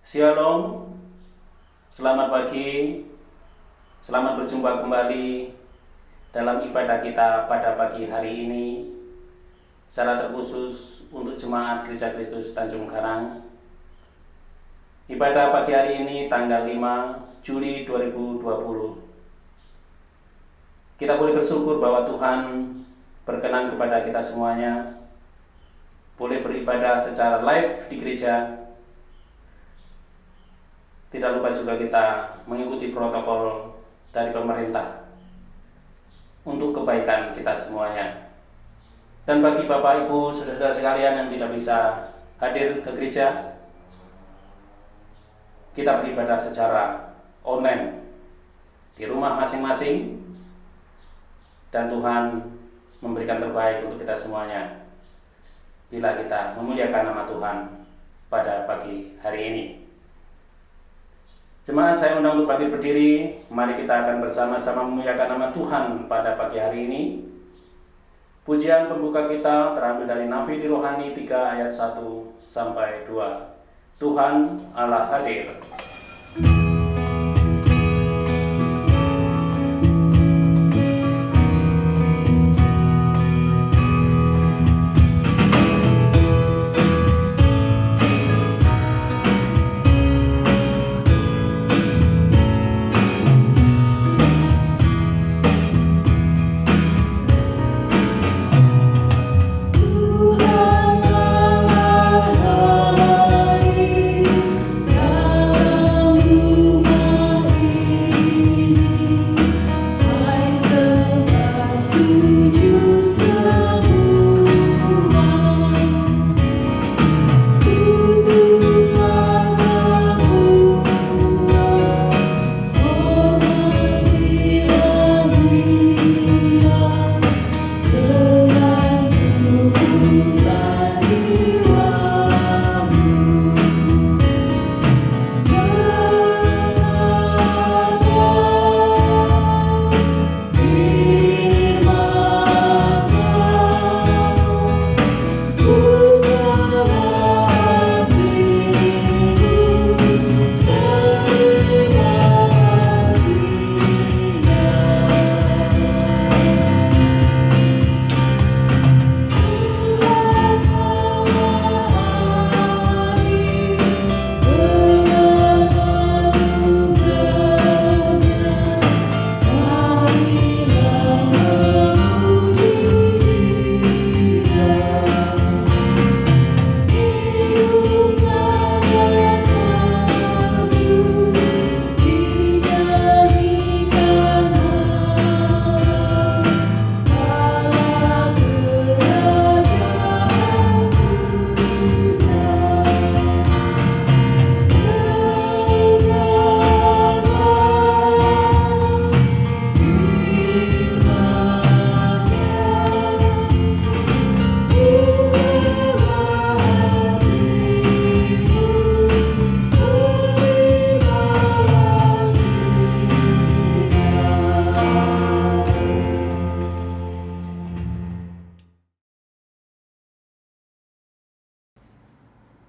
Shalom, selamat pagi, selamat berjumpa kembali dalam ibadah kita pada pagi hari ini secara terkhusus untuk Jemaat Gereja Kristus Tanjung Karang. Ibadah pagi hari ini tanggal 5 Juli 2020. Kita boleh bersyukur bahwa Tuhan berkenan kepada kita semuanya boleh beribadah secara live di gereja. Tidak lupa juga kita mengikuti protokol dari pemerintah untuk kebaikan kita semuanya. Dan bagi Bapak, Ibu, saudara-saudara sekalian yang tidak bisa hadir ke gereja, kita beribadah secara online di rumah masing-masing, dan Tuhan memberikan terbaik untuk kita semuanya bila kita memuliakan nama Tuhan pada pagi hari ini. Jemaat, saya undang untuk bangkit berdiri. Mari kita akan bersama-sama memuliakan nama Tuhan pada pagi hari ini. Pujian pembuka kita terambil dari Nafiri Rohani 3 ayat 1 sampai 2. Tuhan Allah hadir.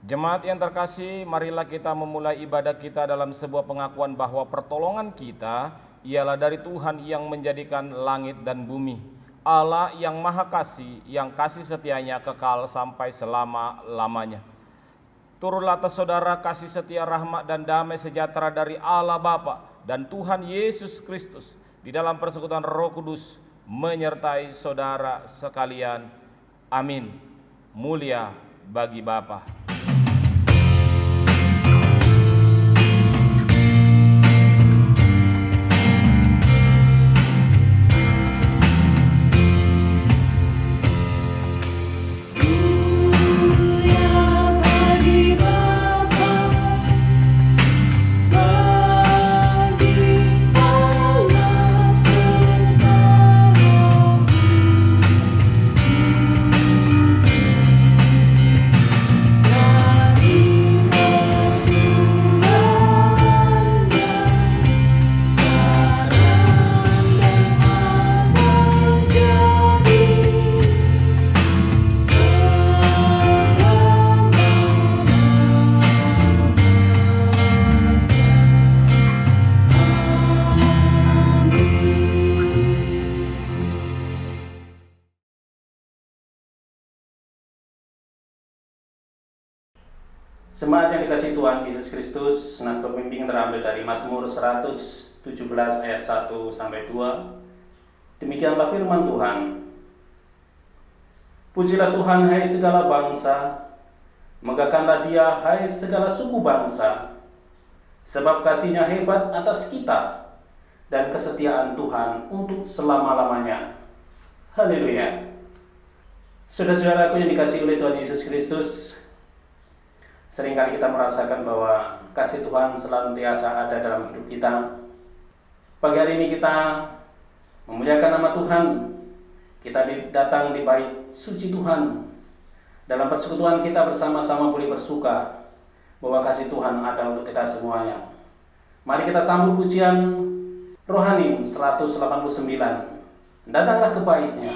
Jemaat yang terkasih, marilah kita memulai ibadah kita dalam sebuah pengakuan bahwa pertolongan kita ialah dari Tuhan yang menjadikan langit dan bumi, Allah yang maha kasih, yang kasih setianya kekal sampai selama-lamanya. Turunlah atas saudara kasih setia, rahmat dan damai sejahtera dari Allah Bapa dan Tuhan Yesus Kristus di dalam persekutuan Roh Kudus menyertai saudara sekalian. Amin. Mulia bagi Bapa. Yeah. Jemaat yang dikasihi Tuhan Yesus Kristus, nas pembimbing terambil dari Mazmur 117 ayat 1 sampai 2. Demikianlah firman Tuhan. Pujilah Tuhan hai segala bangsa, megahkanlah Dia hai segala suku bangsa, sebab kasih-Nya hebat atas kita dan kesetiaan Tuhan untuk selama-lamanya. Haleluya. Saudara-saudaraku yang dikasihi oleh Tuhan Yesus Kristus, seringkali kita merasakan bahwa kasih Tuhan senantiasa ada dalam hidup kita. Pagi hari ini kita memuliakan nama Tuhan. Kita datang di bait suci Tuhan. Dalam persekutuan kita bersama-sama boleh bersuka bahwa kasih Tuhan ada untuk kita semuanya. Mari kita sambut pujian rohani 189. Datanglah ke baitnya.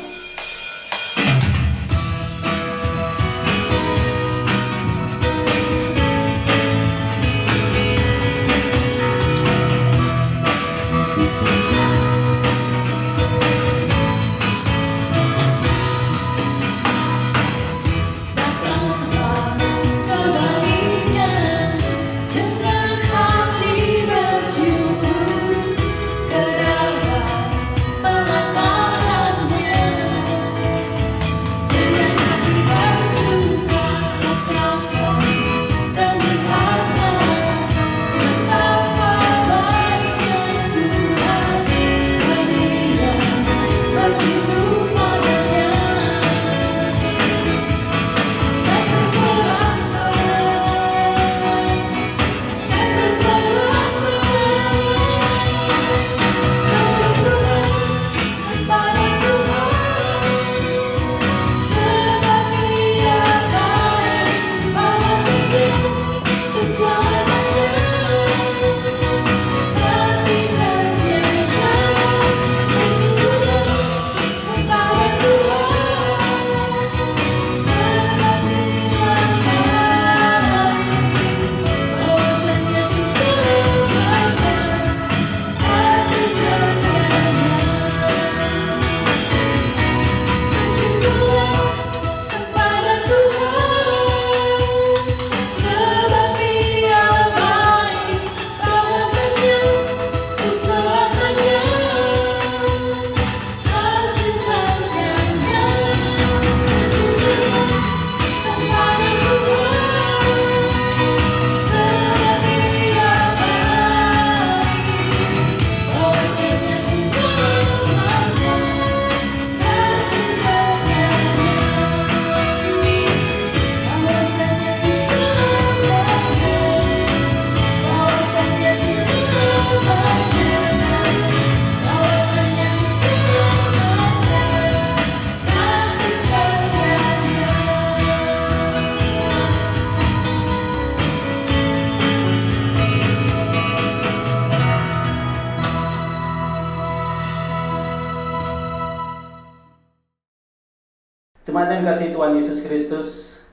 Jemaat yang dikasihi Tuhan Yesus Kristus,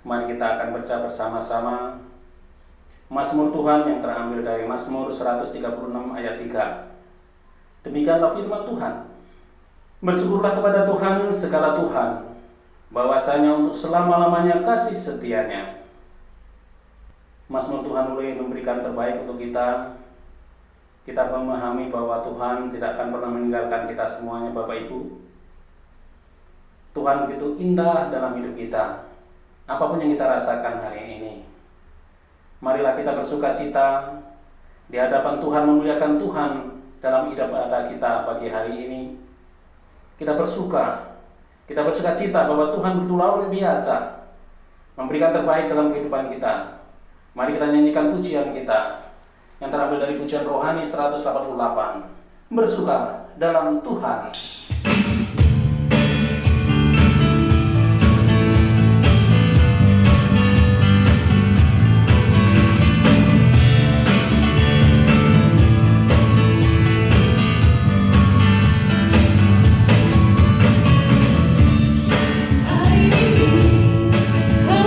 mari kita akan baca bersama-sama Mazmur Tuhan yang terambil dari Mazmur 136 ayat 3. Demikianlah firman Tuhan. Bersyukurlah kepada Tuhan segala Tuhan, bahwasanya untuk selama-lamanya kasih setianya. Mazmur Tuhan mulai memberikan terbaik untuk kita. Kita memahami bahwa Tuhan tidak akan pernah meninggalkan kita semuanya, Bapak Ibu. Tuhan begitu indah dalam hidup kita, apapun yang kita rasakan hari ini. Marilah kita bersuka cita di hadapan Tuhan, memuliakan Tuhan dalam ibadah kita pagi hari ini. Kita bersuka cita bahwa Tuhan begitu luar biasa, memberikan terbaik dalam kehidupan kita. Mari kita nyanyikan pujian kita yang terambil dari pujian rohani 188. Bersuka dalam Tuhan. Mari kita bersuka.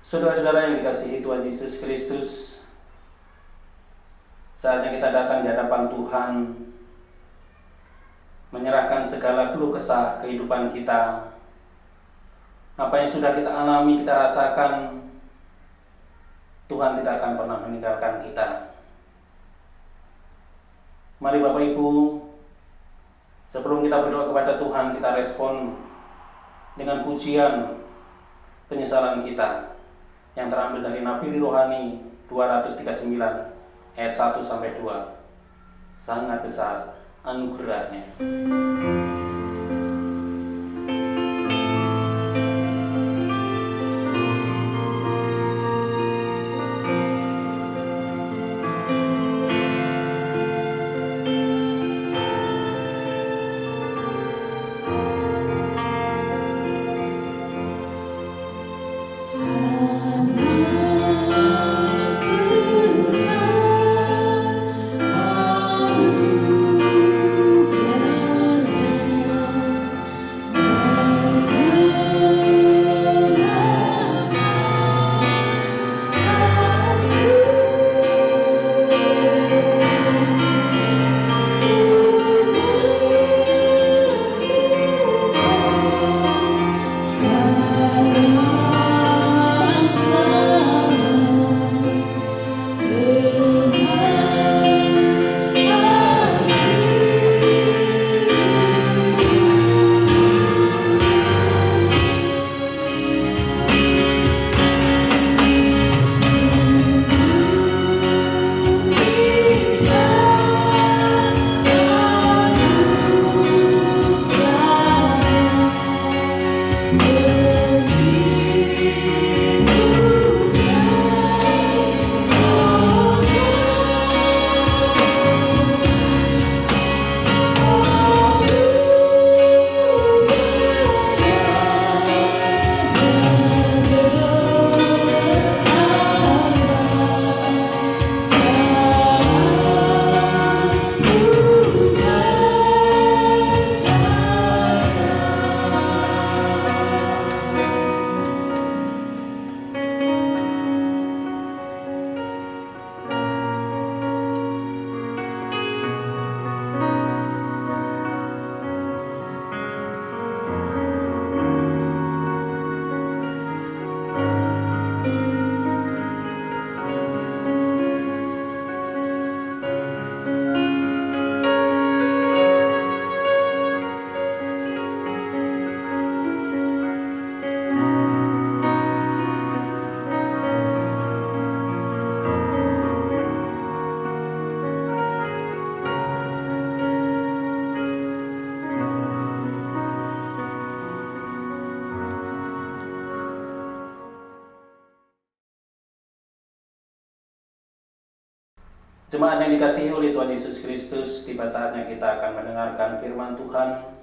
Saudara-saudara yang dikasihi Tuhan Yesus Kristus, saatnya kita datang di hadapan Tuhan, menyerahkan segala keluh kesah kehidupan kita. Apa yang sudah kita alami, kita rasakan, Tuhan tidak akan pernah meninggalkan kita. Mari Bapak Ibu, sebelum kita berdoa kepada Tuhan, kita respon dengan pujian penyesalan kita yang terambil dari Nafiri Rohani 239 ayat 1-2. Sangat besar anugerahnya. Jemaat yang dikasihi oleh Tuhan Yesus Kristus, tiba saatnya kita akan mendengarkan firman Tuhan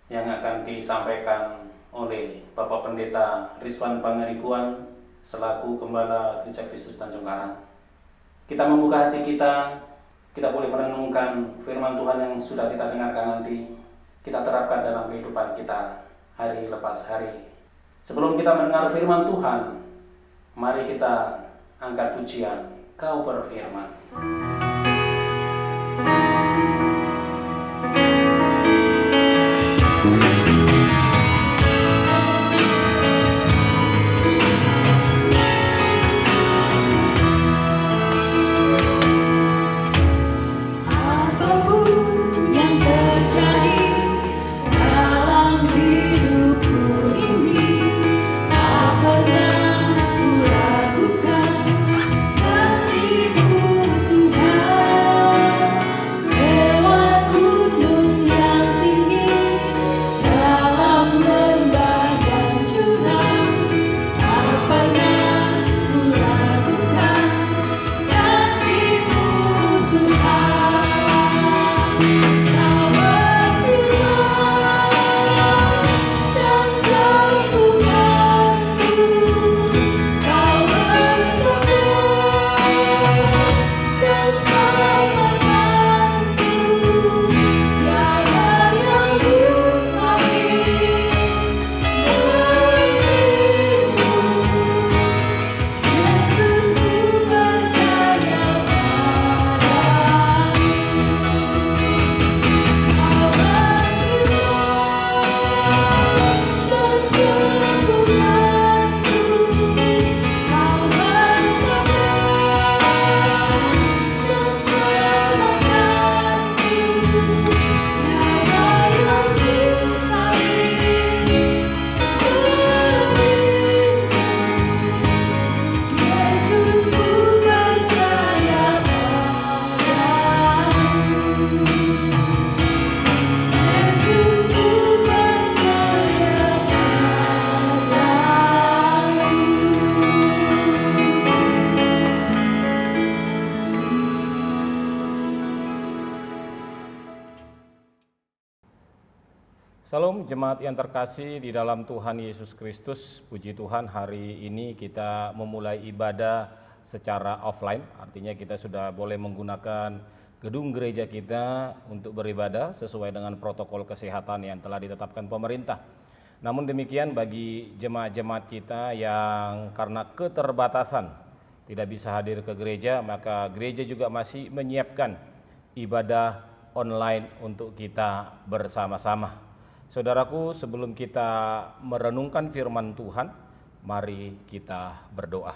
yang akan disampaikan oleh Bapak Pendeta Rizwan Pangaribuan selaku Gembala Gereja Kristus Tanjung Karang. Kita membuka hati kita boleh merenungkan firman Tuhan yang sudah kita dengarkan nanti, kita terapkan dalam kehidupan kita hari lepas hari. Sebelum kita mendengar firman Tuhan, mari kita angkat pujian, Kau berfirman. Tuhan Salam jemaat yang terkasih di dalam Tuhan Yesus Kristus. Puji Tuhan, hari ini kita memulai ibadah secara offline. Artinya kita sudah boleh menggunakan gedung gereja kita untuk beribadah sesuai dengan protokol kesehatan yang telah ditetapkan pemerintah. Namun demikian, bagi jemaat-jemaat kita yang karena keterbatasan tidak bisa hadir ke gereja, maka gereja juga masih menyiapkan ibadah online untuk kita bersama-sama. Saudaraku, sebelum kita merenungkan firman Tuhan, mari kita berdoa.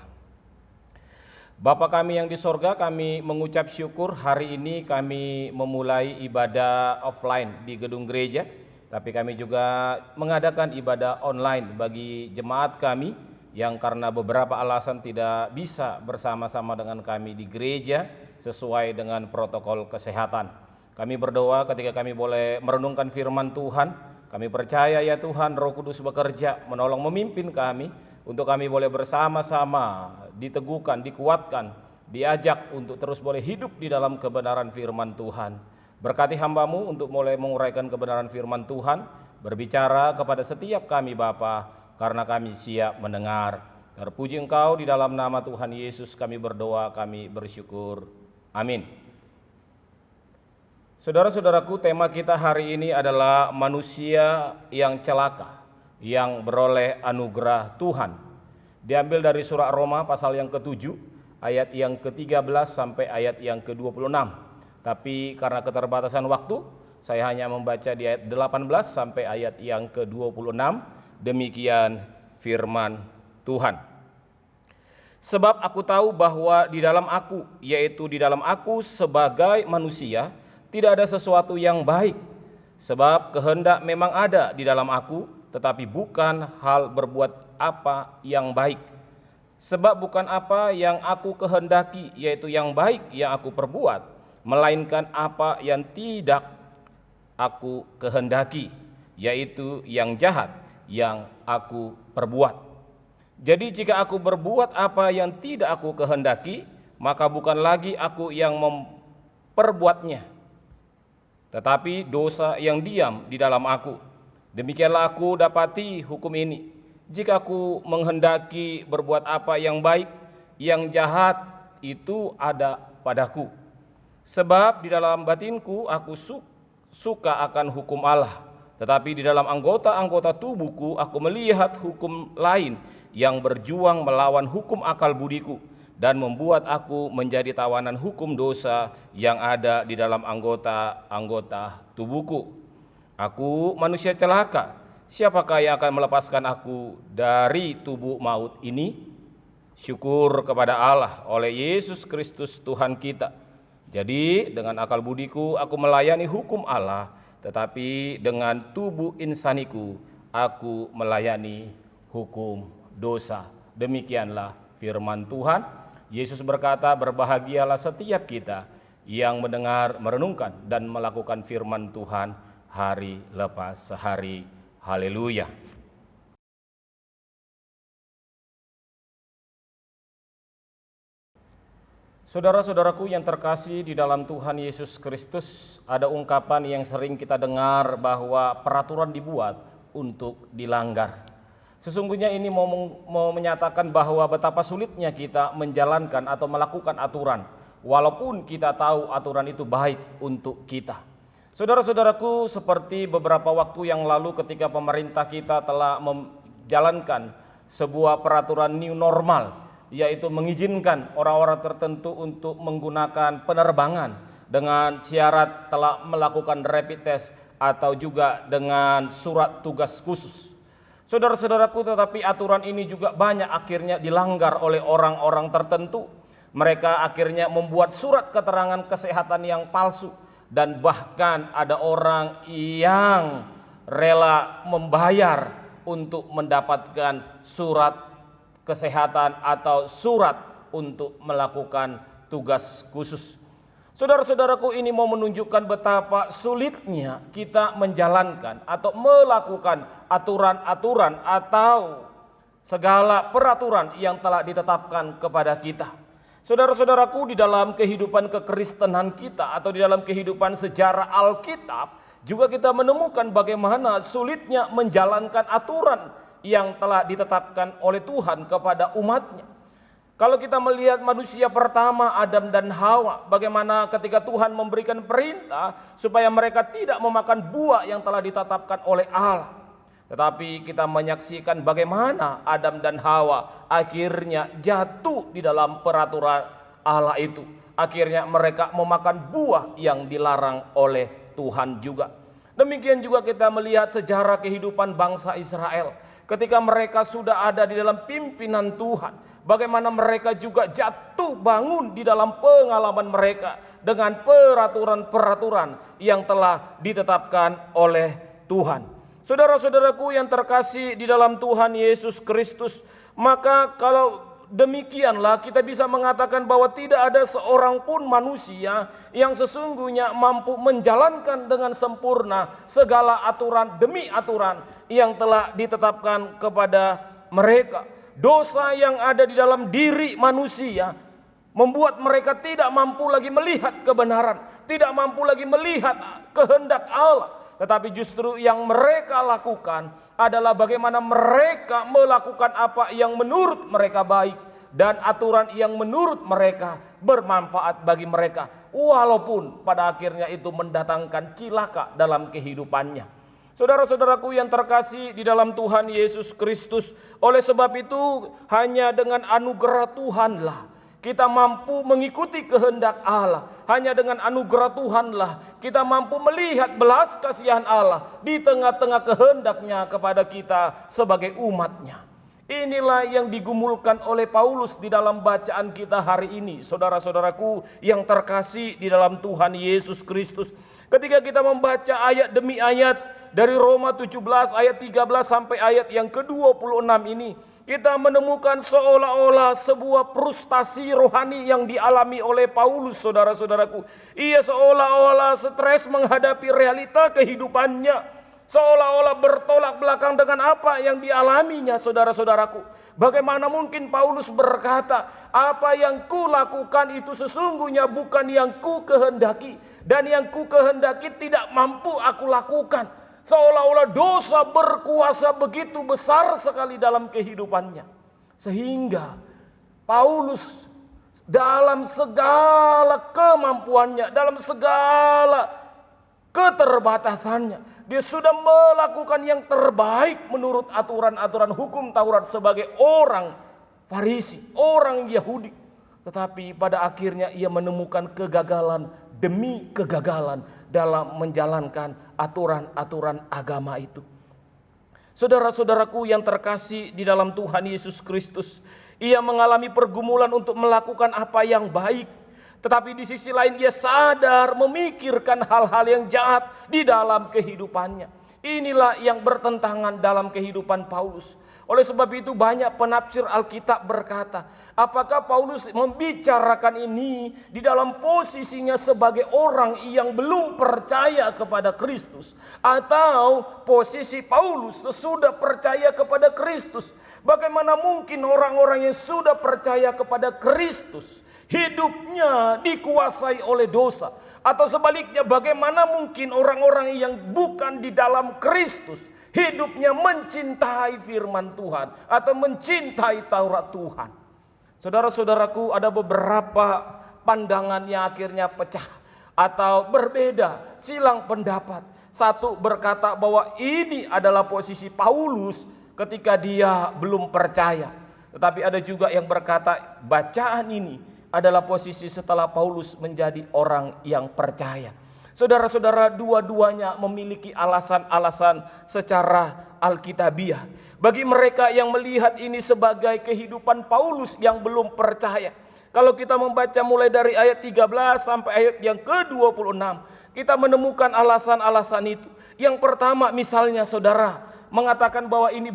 Bapa kami yang di sorga, kami mengucap syukur hari ini kami memulai ibadah offline di gedung gereja, tapi kami juga mengadakan ibadah online bagi jemaat kami yang karena beberapa alasan tidak bisa bersama-sama dengan kami di gereja sesuai dengan protokol kesehatan. Kami berdoa ketika kami boleh merenungkan firman Tuhan. Kami percaya ya Tuhan, Roh Kudus bekerja menolong memimpin kami untuk kami boleh bersama-sama diteguhkan, dikuatkan, diajak untuk terus boleh hidup di dalam kebenaran firman Tuhan. Berkati hamba-Mu untuk mulai menguraikan kebenaran firman Tuhan, berbicara kepada setiap kami Bapa, karena kami siap mendengar. Terpuji Engkau, di dalam nama Tuhan Yesus kami berdoa, kami bersyukur. Amin. Saudara-saudaraku, tema kita hari ini adalah manusia yang celaka, yang beroleh anugerah Tuhan. Diambil dari surah Roma pasal yang ke-7, ayat yang ke-13 sampai ayat yang ke-26. Tapi karena keterbatasan waktu, saya hanya membaca di ayat 18 sampai ayat yang ke-26. Demikian firman Tuhan. Sebab aku tahu bahwa di dalam aku, yaitu di dalam aku sebagai manusia, tidak ada sesuatu yang baik, sebab kehendak memang ada di dalam aku, tetapi bukan hal berbuat apa yang baik. Sebab bukan apa yang aku kehendaki, yaitu yang baik yang aku perbuat, melainkan apa yang tidak aku kehendaki, yaitu yang jahat yang aku perbuat. Jadi jika aku berbuat apa yang tidak aku kehendaki, maka bukan lagi aku yang memperbuatnya, tetapi dosa yang diam di dalam aku. Demikianlah aku dapati hukum ini. Jika aku menghendaki berbuat apa yang baik, yang jahat itu ada padaku. Sebab di dalam batinku aku suka akan hukum Allah, tetapi di dalam anggota-anggota tubuhku aku melihat hukum lain yang berjuang melawan hukum akal budiku, dan membuat aku menjadi tawanan hukum dosa yang ada di dalam anggota-anggota tubuhku. Aku manusia celaka, siapakah yang akan melepaskan aku dari tubuh maut ini? Syukur kepada Allah oleh Yesus Kristus Tuhan kita. Jadi dengan akal budiku aku melayani hukum Allah, tetapi dengan tubuh insaniku aku melayani hukum dosa. Demikianlah firman Tuhan. Yesus berkata, berbahagialah setiap kita yang mendengar, merenungkan, dan melakukan firman Tuhan hari lepas sehari. Haleluya. Saudara-saudaraku yang terkasih di dalam Tuhan Yesus Kristus, ada ungkapan yang sering kita dengar bahwa peraturan dibuat untuk dilanggar. Sesungguhnya ini mau menyatakan bahwa betapa sulitnya kita menjalankan atau melakukan aturan, walaupun kita tahu aturan itu baik untuk kita. Saudara-saudaraku, seperti beberapa waktu yang lalu ketika pemerintah kita telah menjalankan sebuah peraturan new normal, yaitu mengizinkan orang-orang tertentu untuk menggunakan penerbangan dengan syarat telah melakukan rapid test atau juga dengan surat tugas khusus. Saudara-saudaraku, tetapi aturan ini juga banyak akhirnya dilanggar oleh orang-orang tertentu. Mereka akhirnya membuat surat keterangan kesehatan yang palsu, dan bahkan ada orang yang rela membayar untuk mendapatkan surat kesehatan atau surat untuk melakukan tugas khusus. Saudara-saudaraku, ini mau menunjukkan betapa sulitnya kita menjalankan atau melakukan aturan-aturan atau segala peraturan yang telah ditetapkan kepada kita. Saudara-saudaraku, di dalam kehidupan kekristenan kita atau di dalam kehidupan sejarah Alkitab, Juga kita menemukan bagaimana sulitnya menjalankan aturan yang telah ditetapkan oleh Tuhan kepada umatnya. Kalau kita melihat manusia pertama Adam dan Hawa, bagaimana ketika Tuhan memberikan perintah supaya mereka tidak memakan buah yang telah ditetapkan oleh Allah. Tetapi kita menyaksikan bagaimana Adam dan Hawa akhirnya jatuh di dalam peraturan Allah itu. Akhirnya mereka memakan buah yang dilarang oleh Tuhan juga. Demikian juga kita melihat sejarah kehidupan bangsa Israel. Ketika mereka sudah ada di dalam pimpinan Tuhan, bagaimana mereka juga jatuh bangun di dalam pengalaman mereka dengan peraturan-peraturan yang telah ditetapkan oleh Tuhan. Saudara-saudaraku yang terkasih di dalam Tuhan Yesus Kristus, maka kalau demikianlah kita bisa mengatakan bahwa tidak ada seorang pun manusia yang sesungguhnya mampu menjalankan dengan sempurna segala aturan demi aturan yang telah ditetapkan kepada mereka. Dosa yang ada di dalam diri manusia membuat mereka tidak mampu lagi melihat kebenaran, tidak mampu lagi melihat kehendak Allah. Tetapi justru yang mereka lakukan adalah bagaimana mereka melakukan apa yang menurut mereka baik dan aturan yang menurut mereka bermanfaat bagi mereka, walaupun pada akhirnya itu mendatangkan cilaka dalam kehidupannya. Saudara-saudaraku yang terkasih di dalam Tuhan Yesus Kristus, oleh sebab itu hanya dengan anugerah Tuhanlah kita mampu mengikuti kehendak Allah. Hanya dengan anugerah Tuhanlah kita mampu melihat belas kasihan Allah di tengah-tengah kehendaknya kepada kita sebagai umatnya. Inilah yang digumulkan oleh Paulus di dalam bacaan kita hari ini, saudara-saudaraku yang terkasih di dalam Tuhan Yesus Kristus. Ketika kita membaca ayat demi ayat dari Roma 17 ayat 13 sampai ayat yang ke-26 ini, kita menemukan seolah-olah sebuah frustasi rohani yang dialami oleh Paulus, saudara-saudaraku. Ia seolah-olah stres menghadapi realita kehidupannya, seolah-olah bertolak belakang dengan apa yang dialaminya, saudara-saudaraku. Bagaimana mungkin Paulus berkata, apa yang ku lakukan itu sesungguhnya bukan yang ku kehendaki, dan yang ku kehendaki tidak mampu aku lakukan. Seolah-olah dosa berkuasa begitu besar sekali dalam kehidupannya. Sehingga Paulus dalam segala kemampuannya, dalam segala keterbatasannya, dia sudah melakukan yang terbaik menurut aturan-aturan hukum Taurat sebagai orang Farisi, orang Yahudi. Tetapi pada akhirnya ia menemukan kegagalan demi kegagalan dalam menjalankan aturan-aturan agama itu. Saudara-saudaraku yang terkasih di dalam Tuhan Yesus Kristus, ia mengalami pergumulan untuk melakukan apa yang baik, tetapi di sisi lain ia sadar memikirkan hal-hal yang jahat di dalam kehidupannya. Inilah yang bertentangan dalam kehidupan Paulus. Oleh sebab itu banyak penafsir Alkitab berkata, apakah Paulus membicarakan ini di dalam posisinya sebagai orang yang belum percaya kepada Kristus, atau posisi Paulus sesudah percaya kepada Kristus? Bagaimana mungkin orang-orang yang sudah percaya kepada Kristus hidupnya dikuasai oleh dosa? Atau sebaliknya, bagaimana mungkin orang-orang yang bukan di dalam Kristus hidupnya mencintai firman Tuhan atau mencintai Taurat Tuhan? Saudara-saudaraku, ada beberapa pandangan yang akhirnya pecah atau berbeda, silang pendapat. Satu berkata bahwa ini adalah posisi Paulus ketika dia belum percaya. Tetapi ada juga yang berkata bacaan ini adalah posisi setelah Paulus menjadi orang yang percaya. Saudara-saudara, dua-duanya memiliki alasan-alasan secara alkitabiah. Bagi mereka yang melihat ini sebagai kehidupan Paulus yang belum percaya, kalau kita membaca mulai dari ayat 13 sampai ayat yang ke-26, kita menemukan alasan-alasan itu. Yang pertama misalnya saudara, mengatakan bahwa ini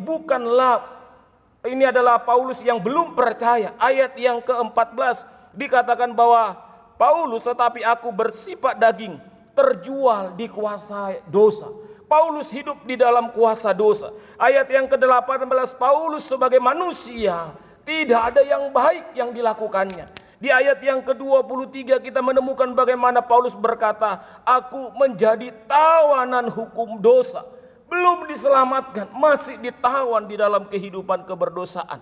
adalah Paulus yang belum percaya. Ayat yang ke-14 dikatakan bahwa Paulus, tetapi aku bersifat daging, terjual di kuasa dosa. Paulus hidup di dalam kuasa dosa. Ayat yang ke-18, Paulus sebagai manusia tidak ada yang baik yang dilakukannya. Di ayat yang ke-23 kita menemukan bagaimana Paulus berkata, aku menjadi tawanan hukum dosa. Belum diselamatkan, masih ditawan di dalam kehidupan keberdosaan.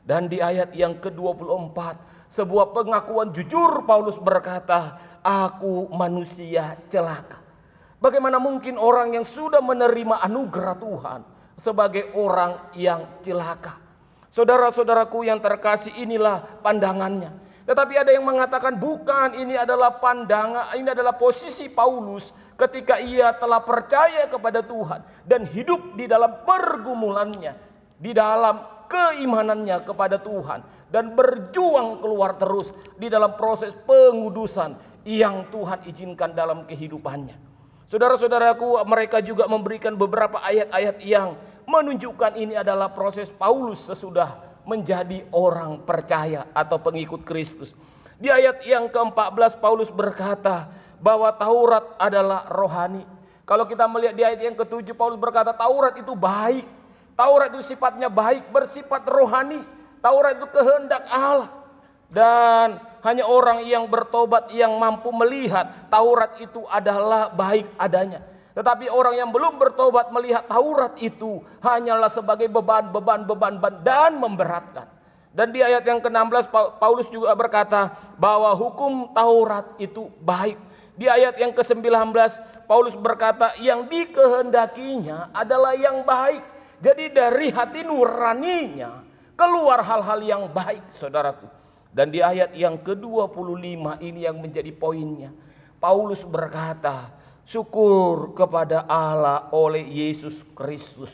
Dan di ayat yang ke-24, sebuah pengakuan jujur Paulus berkata, aku manusia celaka. Bagaimana mungkin orang yang sudah menerima anugerah Tuhan sebagai orang yang celaka? Saudara-saudaraku yang terkasih, inilah pandangannya. Tetapi ada yang mengatakan bukan, ini adalah pandangan, ini adalah posisi Paulus ketika ia telah percaya kepada Tuhan dan hidup di dalam pergumulannya, di dalam keimanannya kepada Tuhan, dan berjuang keluar terus di dalam proses pengudusan yang Tuhan izinkan dalam kehidupannya. Saudara-saudaraku, mereka juga memberikan beberapa ayat-ayat yang menunjukkan ini adalah proses Paulus sesudah menjadi orang percaya atau pengikut Kristus. Di ayat yang ke-14 Paulus berkata bahwa Taurat adalah rohani. Kalau kita melihat di ayat yang ke-7 Paulus berkata Taurat itu baik. Taurat itu sifatnya baik, bersifat rohani. Taurat itu kehendak Allah. Dan hanya orang yang bertobat yang mampu melihat Taurat itu adalah baik adanya. Tetapi orang yang belum bertobat melihat Taurat itu hanyalah sebagai beban dan memberatkan. Dan di ayat yang ke-16 Paulus juga berkata bahwa hukum Taurat itu baik. Di ayat yang ke-19 Paulus berkata yang dikehendakinya adalah yang baik. Jadi dari hati nuraninya keluar hal-hal yang baik, saudaraku. Dan di ayat yang ke-25 ini yang menjadi poinnya. Paulus berkata, syukur kepada Allah oleh Yesus Kristus.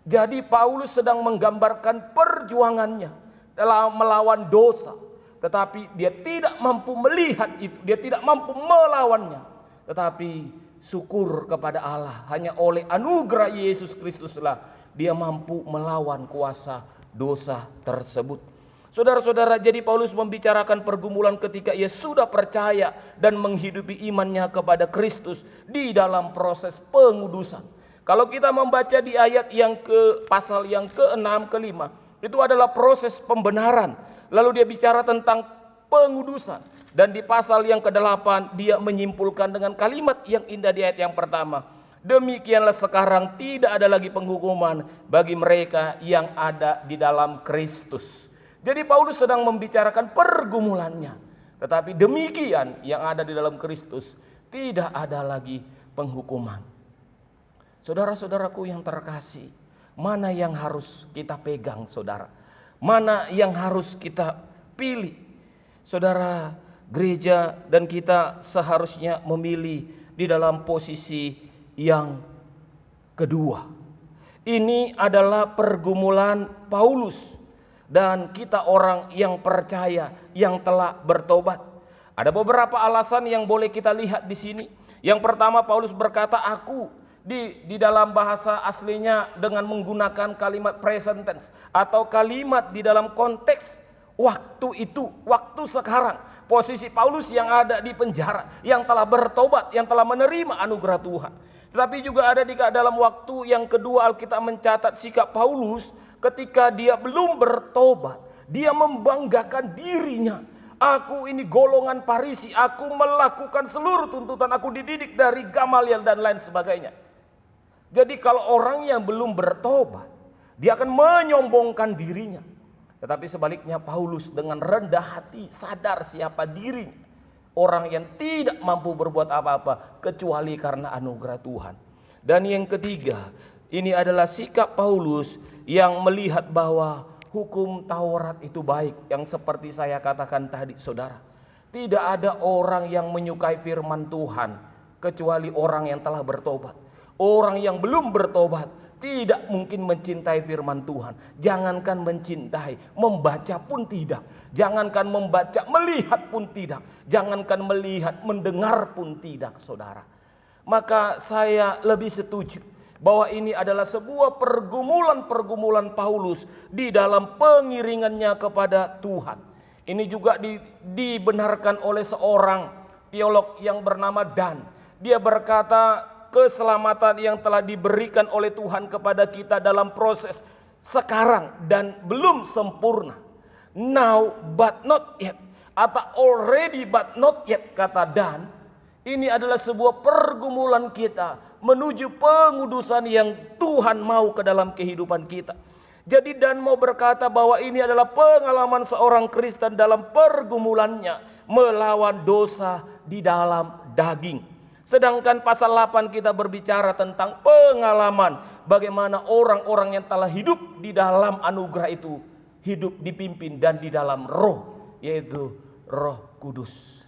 Jadi Paulus sedang menggambarkan perjuangannya dalam melawan dosa. Tetapi dia tidak mampu melihat itu, dia tidak mampu melawannya. Tetapi syukur kepada Allah, hanya oleh anugerah Yesus Kristuslah dia mampu melawan kuasa dosa tersebut. Saudara-saudara, jadi Paulus membicarakan pergumulan ketika ia sudah percaya dan menghidupi imannya kepada Kristus di dalam proses pengudusan. Kalau kita membaca di ayat yang pasal yang ke-6, ke-5, itu adalah proses pembenaran. Lalu dia bicara tentang pengudusan. Dan di pasal yang ke-8 dia menyimpulkan dengan kalimat yang indah di ayat yang pertama. Demikianlah sekarang tidak ada lagi penghukuman bagi mereka yang ada di dalam Kristus. Jadi Paulus sedang membicarakan pergumulannya. Tetapi demikian yang ada di dalam Kristus, tidak ada lagi penghukuman. Saudara-saudaraku yang terkasih, mana yang harus kita pegang, saudara? Mana yang harus kita pilih? Saudara, gereja dan kita seharusnya memilih di dalam posisi yang kedua. Ini adalah pergumulan Paulus. Dan kita orang yang percaya, yang telah bertobat. Ada beberapa alasan yang boleh kita lihat di sini. Yang pertama, Paulus berkata aku. Di dalam bahasa aslinya dengan menggunakan kalimat present tense atau kalimat di dalam konteks waktu itu, waktu sekarang. Posisi Paulus yang ada di penjara, yang telah bertobat, yang telah menerima anugerah Tuhan. Tetapi juga ada di dalam waktu yang kedua Alkitab mencatat sikap Paulus ketika dia belum bertobat. Dia membanggakan dirinya. Aku ini golongan Farisi, aku melakukan seluruh tuntutan, aku dididik dari Gamaliel dan lain sebagainya. Jadi kalau orang yang belum bertobat, dia akan menyombongkan dirinya. Tetapi sebaliknya Paulus dengan rendah hati sadar siapa dirinya. Orang yang tidak mampu berbuat apa-apa kecuali karena anugerah Tuhan. Dan yang ketiga, ini adalah sikap Paulus yang melihat bahwa hukum Taurat itu baik. Yang seperti saya katakan tadi, saudara. Tidak ada orang yang menyukai firman Tuhan kecuali orang yang telah bertobat. Orang yang belum bertobat tidak mungkin mencintai firman Tuhan. Jangankan mencintai, membaca pun tidak. Jangankan membaca, melihat pun tidak. Jangankan melihat, mendengar pun tidak, saudara. Maka saya lebih setuju bahwa ini adalah sebuah pergumulan Paulus di dalam pengiringannya kepada Tuhan. Ini juga dibenarkan oleh seorang teolog yang bernama Dan. Dia berkata, keselamatan yang telah diberikan oleh Tuhan kepada kita dalam proses sekarang dan belum sempurna. Now but not yet. atau already but not yet kata dan, ini adalah sebuah pergumulan kita menuju pengudusan yang Tuhan mau ke dalam kehidupan kita. Jadi Dan mau berkata bahwa ini adalah pengalaman seorang Kristen dalam pergumulannya melawan dosa di dalam daging. Sedangkan pasal 8 kita berbicara tentang pengalaman bagaimana orang-orang yang telah hidup di dalam anugerah itu hidup dipimpin dan di dalam roh, yaitu Roh Kudus.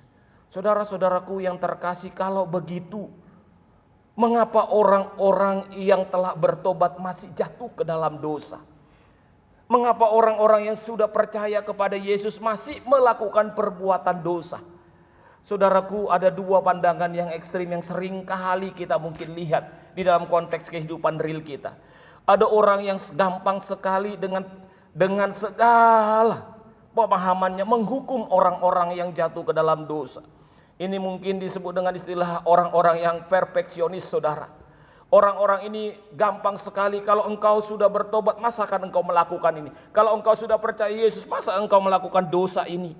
Saudara-saudaraku yang terkasih, kalau begitu mengapa orang-orang yang telah bertobat masih jatuh ke dalam dosa? Mengapa orang-orang yang sudah percaya kepada Yesus masih melakukan perbuatan dosa? Saudaraku, ada dua pandangan yang ekstrim yang sering kali kita mungkin lihat di dalam konteks kehidupan real kita. Ada orang yang gampang sekali dengan segala pemahamannya menghukum orang-orang yang jatuh ke dalam dosa. Ini mungkin disebut dengan istilah orang-orang yang perfeksionis, saudara. Orang-orang ini gampang sekali, kalau engkau sudah bertobat, masakan engkau melakukan ini? Kalau engkau sudah percaya Yesus, masa engkau melakukan dosa ini?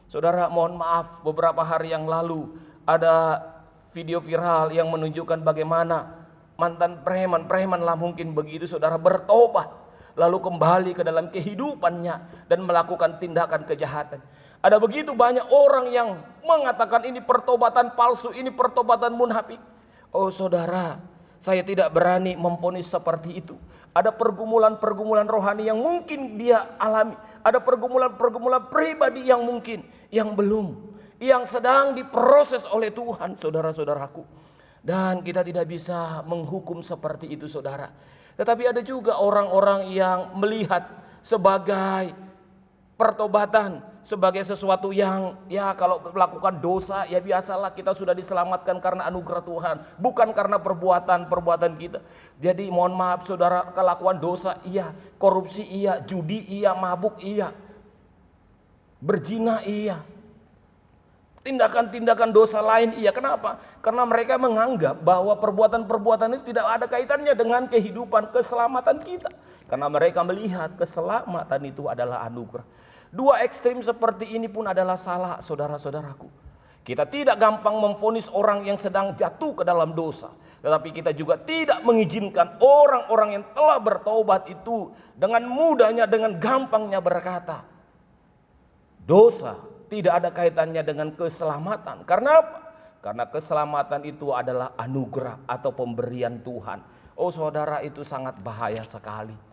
Saudara, mohon maaf, beberapa hari yang lalu ada video viral yang menunjukkan bagaimana mantan preman lah mungkin begitu, saudara, bertobat lalu kembali ke dalam kehidupannya dan melakukan tindakan kejahatan. Ada begitu banyak orang yang mengatakan ini pertobatan palsu, ini pertobatan munafik. Oh saudara, saya tidak berani memvonis seperti itu. Ada pergumulan-pergumulan rohani yang mungkin dia alami. Ada pergumulan-pergumulan pribadi yang mungkin, yang belum, yang sedang diproses oleh Tuhan, saudara-saudaraku. Dan kita tidak bisa menghukum seperti itu, saudara. Tetapi ada juga orang-orang yang melihat sebagai pertobatan sebagai sesuatu yang ya kalau melakukan dosa ya biasalah, kita sudah diselamatkan karena anugerah Tuhan, bukan karena perbuatan kita. Jadi mohon maaf saudara, kelakuan dosa iya, korupsi iya, judi iya, mabuk iya, berzina iya, tindakan-tindakan dosa lain iya. Kenapa? Karena mereka menganggap bahwa perbuatan-perbuatan itu tidak ada kaitannya dengan kehidupan keselamatan kita. Karena mereka melihat keselamatan itu adalah anugerah. Dua ekstrim seperti ini pun adalah salah, saudara-saudaraku. Kita tidak gampang memvonis orang yang sedang jatuh ke dalam dosa. Tetapi kita juga tidak mengizinkan orang-orang yang telah bertobat itu dengan mudahnya, dengan gampangnya berkata, dosa tidak ada kaitannya dengan keselamatan. Karena apa? Karena keselamatan itu adalah anugerah atau pemberian Tuhan. Oh saudara, itu sangat bahaya sekali.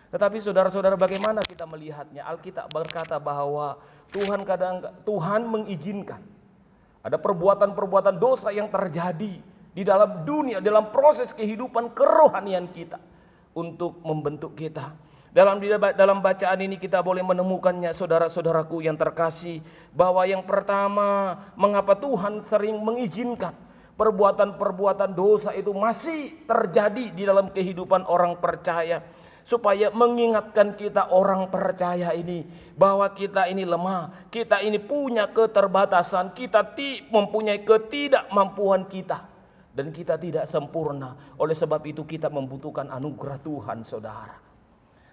Tetapi saudara-saudara, bagaimana kita melihatnya? Alkitab berkata bahwa Tuhan mengizinkan ada perbuatan-perbuatan dosa yang terjadi di dalam dunia, dalam proses kehidupan kerohanian kita untuk membentuk kita. Dalam bacaan ini kita boleh menemukannya, saudara-saudaraku yang terkasih, bahwa yang pertama, mengapa Tuhan sering mengizinkan perbuatan-perbuatan dosa itu masih terjadi di dalam kehidupan orang percaya, supaya mengingatkan kita orang percaya ini bahwa kita ini lemah, kita ini punya keterbatasan, kita mempunyai ketidakmampuan kita, dan kita tidak sempurna. Oleh sebab itu kita membutuhkan anugerah Tuhan, saudara.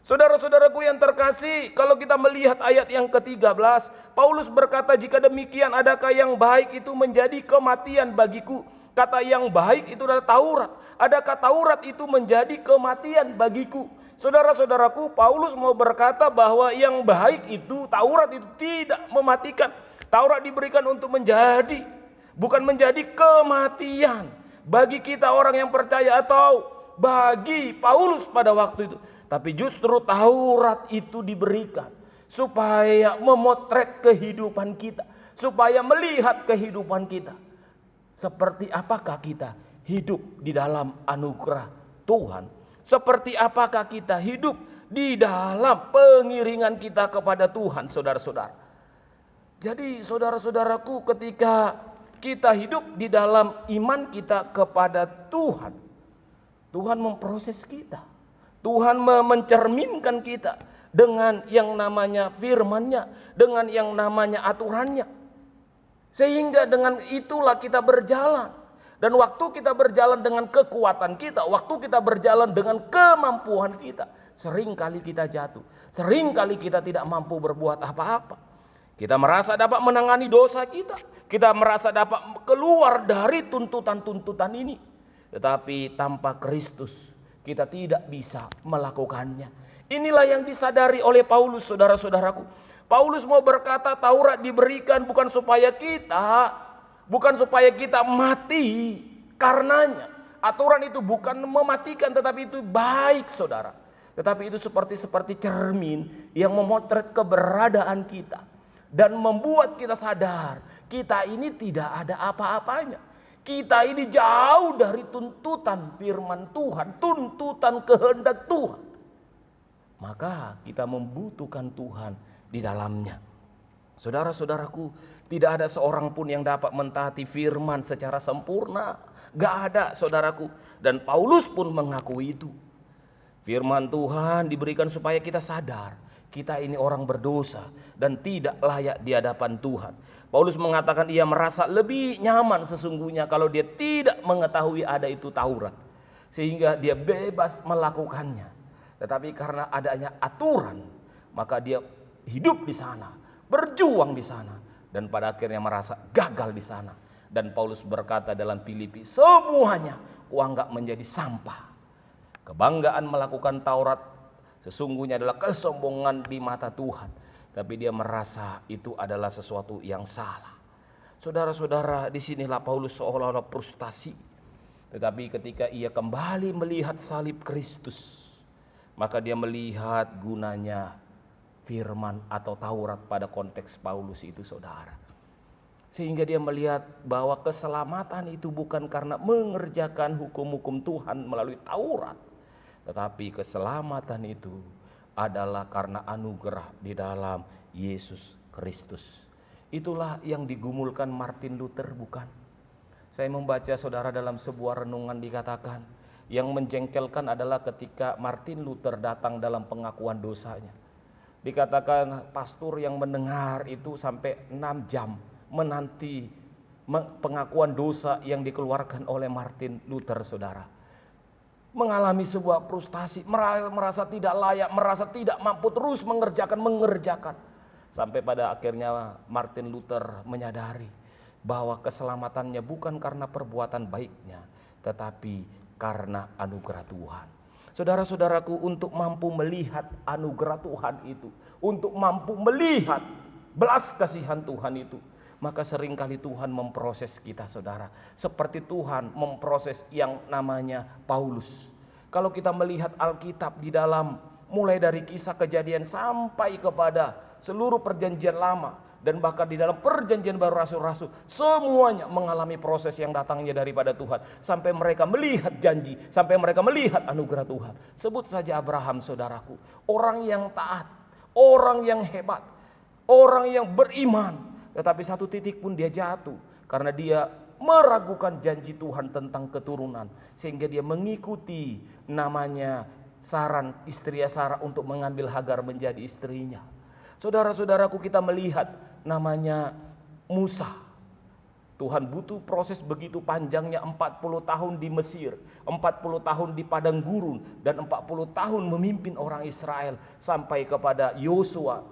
Saudara-saudaraku yang terkasih, kalau kita melihat ayat yang ke-13, Paulus berkata, jika demikian adakah yang baik itu menjadi kematian bagiku? Kata yang baik itu adalah Taurat. Adakah Taurat itu menjadi kematian bagiku? Saudara-saudaraku, Paulus mau berkata bahwa yang baik itu, Taurat itu tidak mematikan. Taurat diberikan untuk menjadi, bukan menjadi kematian bagi kita orang yang percaya atau bagi Paulus pada waktu itu. Tapi justru Taurat itu diberikan supaya memotret kehidupan kita, supaya melihat kehidupan kita. Seperti apakah kita hidup di dalam anugerah Tuhan? Seperti apakah kita hidup di dalam pengiringan kita kepada Tuhan, saudara-saudara. Jadi saudara-saudaraku, ketika kita hidup di dalam iman kita kepada Tuhan, Tuhan memproses kita. Tuhan mencerminkan kita dengan yang namanya firman-Nya, dengan yang namanya aturannya. Sehingga dengan itulah kita berjalan. Dan waktu kita berjalan dengan kekuatan kita, waktu kita berjalan dengan kemampuan kita, sering kali kita jatuh, sering kali kita tidak mampu berbuat apa-apa. Kita merasa dapat menangani dosa kita. Kita merasa dapat keluar dari tuntutan-tuntutan ini. Tetapi tanpa Kristus kita tidak bisa melakukannya. Inilah yang disadari oleh Paulus, saudara-saudaraku. Paulus mau berkata Taurat diberikan bukan supaya kita mati karenanya. Aturan itu bukan mematikan, tetapi itu baik, saudara. Tetapi itu seperti cermin yang memotret keberadaan kita dan membuat kita sadar kita ini tidak ada apa-apanya. Kita ini jauh dari tuntutan firman Tuhan, tuntutan kehendak Tuhan. Maka kita membutuhkan Tuhan di dalamnya. Saudara-saudaraku, tidak ada seorang pun yang dapat mentaati firman secara sempurna. Gak ada, saudaraku. Dan Paulus pun mengakui itu. Firman Tuhan diberikan supaya kita sadar kita ini orang berdosa dan tidak layak di hadapan Tuhan. Paulus mengatakan ia merasa lebih nyaman sesungguhnya kalau dia tidak mengetahui ada itu Taurat, sehingga dia bebas melakukannya. Tetapi karena adanya aturan, maka dia hidup di sana, berjuang di sana, dan pada akhirnya merasa gagal di sana. Dan Paulus berkata dalam Filipi, semuanya kuanggap menjadi sampah. Kebanggaan melakukan Taurat sesungguhnya adalah kesombongan di mata Tuhan. Tapi dia merasa itu adalah sesuatu yang salah. Saudara-saudara, disinilah Paulus seolah-olah frustasi. Tetapi ketika ia kembali melihat salib Kristus, maka dia melihat gunanya firman atau Taurat pada konteks Paulus itu, saudara. Sehingga dia melihat bahwa keselamatan itu bukan karena mengerjakan hukum-hukum Tuhan melalui Taurat. Tetapi keselamatan itu adalah karena anugerah di dalam Yesus Kristus. Itulah yang digumulkan Martin Luther, bukan? Saya membaca, saudara, dalam sebuah renungan dikatakan, yang menjengkelkan adalah ketika Martin Luther datang dalam pengakuan dosanya. Dikatakan pastor yang mendengar itu sampai 6 jam menanti pengakuan dosa yang dikeluarkan oleh Martin Luther, saudara. Mengalami sebuah frustasi, merasa tidak layak, merasa tidak mampu, terus mengerjakan. Sampai pada akhirnya Martin Luther menyadari bahwa keselamatannya bukan karena perbuatan baiknya, tetapi karena anugerah Tuhan. Saudara-saudaraku, untuk mampu melihat anugerah Tuhan itu, untuk mampu melihat belas kasihan Tuhan itu, maka seringkali Tuhan memproses kita, saudara. Seperti Tuhan memproses yang namanya Paulus. Kalau kita melihat Alkitab di dalam mulai dari kisah Kejadian sampai kepada seluruh perjanjian lama, dan bahkan di dalam perjanjian baru rasul-rasul, semuanya mengalami proses yang datangnya daripada Tuhan. Sampai mereka melihat janji, sampai mereka melihat anugerah Tuhan. Sebut saja Abraham, saudaraku. Orang yang taat, orang yang hebat, orang yang beriman. Tetapi satu titik pun dia jatuh karena dia meragukan janji Tuhan tentang keturunan, sehingga dia mengikuti namanya saran istri Sarah untuk mengambil Hagar menjadi istrinya. Saudara-saudaraku, kita melihat namanya Musa. Tuhan butuh proses begitu panjangnya, 40 tahun di Mesir, 40 tahun di padang gurun, dan 40 tahun memimpin orang Israel sampai kepada Yosua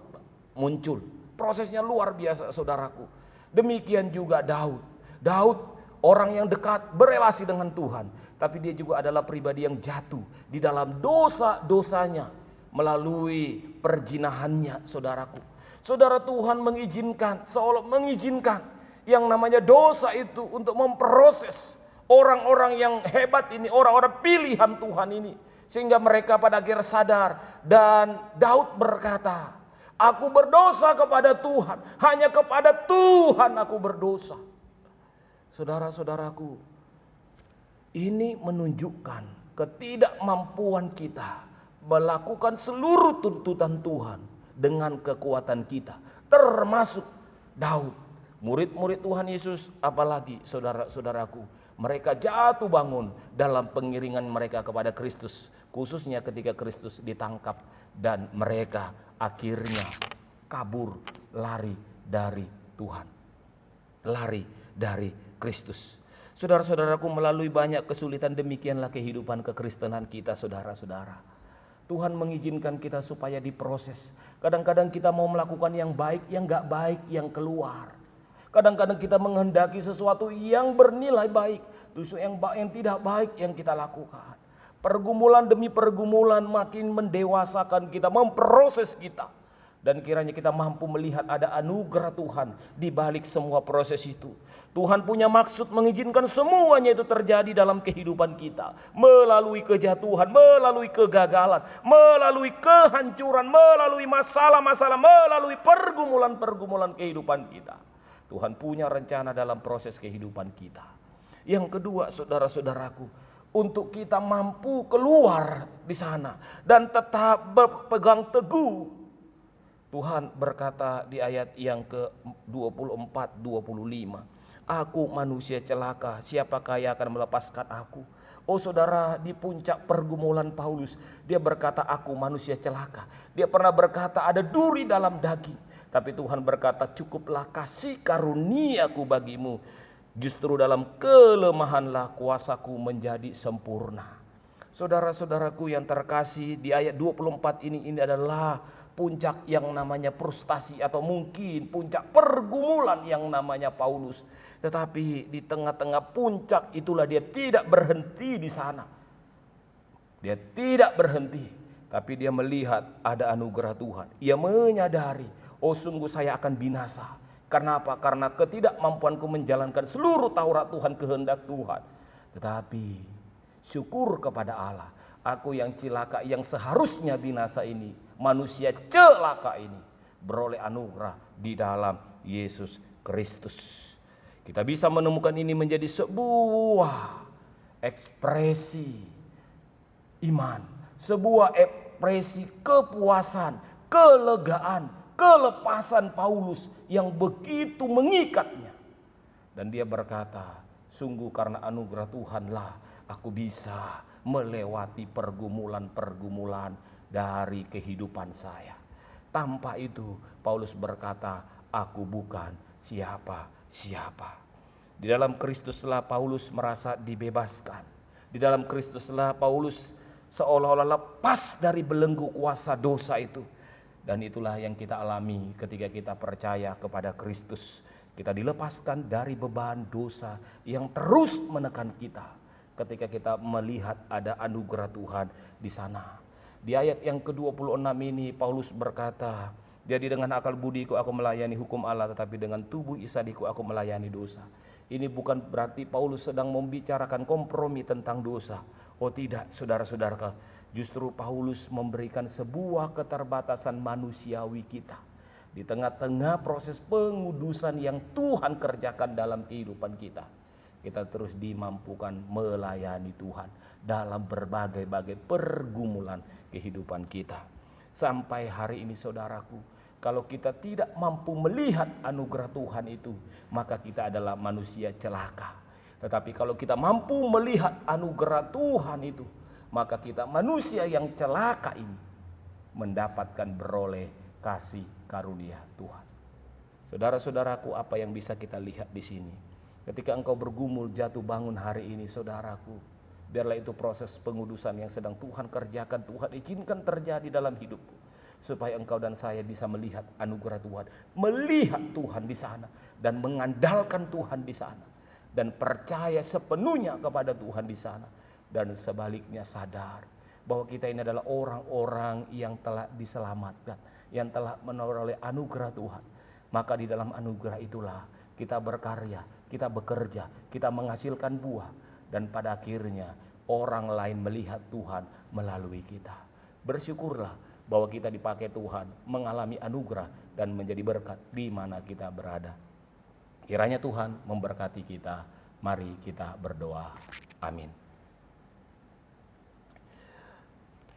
muncul. Prosesnya luar biasa, saudaraku. Demikian juga Daud. Daud orang yang dekat, berelasi dengan Tuhan, tapi dia juga adalah pribadi yang jatuh di dalam dosa-dosanya melalui perjinahannya, saudaraku. Saudara, Tuhan mengizinkan, seolah mengizinkan yang namanya dosa itu untuk memproses orang-orang yang hebat ini, orang-orang pilihan Tuhan ini, sehingga mereka pada akhirnya sadar. Dan Daud berkata, aku berdosa kepada Tuhan, hanya kepada Tuhan aku berdosa. Saudara-saudaraku, ini menunjukkan ketidakmampuan kita melakukan seluruh tuntutan Tuhan dengan kekuatan kita, termasuk Daud, murid-murid Tuhan Yesus. Apalagi saudara-saudaraku, mereka jatuh bangun dalam pengiringan mereka kepada Kristus, khususnya ketika Kristus ditangkap dan mereka akhirnya kabur, lari dari Tuhan, lari dari Kristus. Saudara-saudaraku, melalui banyak kesulitan, demikianlah kehidupan kekristenan kita, saudara-saudara. Tuhan mengizinkan kita supaya diproses. Kadang-kadang kita mau melakukan yang baik, yang gak baik yang keluar. Kadang-kadang kita menghendaki sesuatu yang bernilai baik, justru yang tidak baik yang kita lakukan. Pergumulan demi pergumulan makin mendewasakan kita, memproses kita. Dan kiranya kita mampu melihat ada anugerah Tuhan di balik semua proses itu. Tuhan punya maksud mengizinkan semuanya itu terjadi dalam kehidupan kita. Melalui kejatuhan, melalui kegagalan, melalui kehancuran, melalui masalah-masalah, melalui pergumulan-pergumulan kehidupan kita. Tuhan punya rencana dalam proses kehidupan kita. Yang kedua, saudara-saudaraku, untuk kita mampu keluar di sana dan tetap berpegang teguh. Tuhan berkata di ayat yang ke-24-25, aku manusia celaka, siapakah yang akan melepaskan aku? Oh saudara, di puncak pergumulan Paulus, dia berkata aku manusia celaka. Dia pernah berkata ada duri dalam daging. Tapi Tuhan berkata cukuplah kasih karuniaku bagimu. Justru dalam kelemahanlah kuasaku menjadi sempurna. Saudara-saudaraku yang terkasih, di ayat 24 ini adalah puncak yang namanya frustasi, atau mungkin puncak pergumulan yang namanya Paulus. Tetapi di tengah-tengah puncak itulah dia tidak berhenti di sana. Dia tidak berhenti, tapi dia melihat ada anugerah Tuhan. Ia menyadari, oh sungguh saya akan binasa. Kenapa? Karena ketidakmampuanku menjalankan seluruh Taurat Tuhan, kehendak Tuhan. Tetapi syukur kepada Allah, aku yang cilaka, yang seharusnya binasa ini, manusia celaka ini, beroleh anugerah di dalam Yesus Kristus. Kita bisa menemukan ini menjadi sebuah ekspresi iman, sebuah ekspresi kepuasan, kelegaan, kelepasan Paulus yang begitu mengikatnya. Dan dia berkata, sungguh karena anugerah Tuhanlah aku bisa melewati pergumulan-pergumulan dari kehidupan saya. Tanpa itu Paulus berkata, aku bukan siapa-siapa. Di dalam Kristuslah Paulus merasa dibebaskan. Di dalam Kristuslah Paulus seolah-olah lepas dari belenggu kuasa dosa itu. Dan itulah yang kita alami ketika kita percaya kepada Kristus. Kita dilepaskan dari beban dosa yang terus menekan kita. Ketika kita melihat ada anugerah Tuhan di sana. Di ayat yang ke-26 ini Paulus berkata, jadi dengan akal budiku aku melayani hukum Allah, tetapi dengan tubuh isadiku aku melayani dosa. Ini bukan berarti Paulus sedang membicarakan kompromi tentang dosa. Oh tidak, saudara-saudara. Justru Paulus memberikan sebuah keterbatasan manusiawi kita. Di tengah-tengah proses pengudusan yang Tuhan kerjakan dalam kehidupan kita. Kita terus dimampukan melayani Tuhan dalam berbagai-bagai pergumulan kehidupan kita. Sampai hari ini saudaraku, kalau kita tidak mampu melihat anugerah Tuhan itu, maka kita adalah manusia celaka. Tetapi kalau kita mampu melihat anugerah Tuhan itu, maka kita manusia yang celaka ini mendapatkan beroleh kasih karunia Tuhan. Saudara-saudaraku, apa yang bisa kita lihat di sini? Ketika engkau bergumul jatuh bangun hari ini, saudaraku, biarlah itu proses pengudusan yang sedang Tuhan kerjakan, Tuhan izinkan terjadi dalam hidupku, supaya engkau dan saya bisa melihat anugerah Tuhan, melihat Tuhan di sana, dan mengandalkan Tuhan di sana, dan percaya sepenuhnya kepada Tuhan di sana. Dan sebaliknya sadar bahwa kita ini adalah orang-orang yang telah diselamatkan, yang telah meneroleh anugerah Tuhan. Maka di dalam anugerah itulah kita berkarya, kita bekerja, kita menghasilkan buah. Dan pada akhirnya orang lain melihat Tuhan melalui kita. Bersyukurlah bahwa kita dipakai Tuhan, mengalami anugerah dan menjadi berkat di mana kita berada. Kiranya Tuhan memberkati kita. Mari kita berdoa. Amin.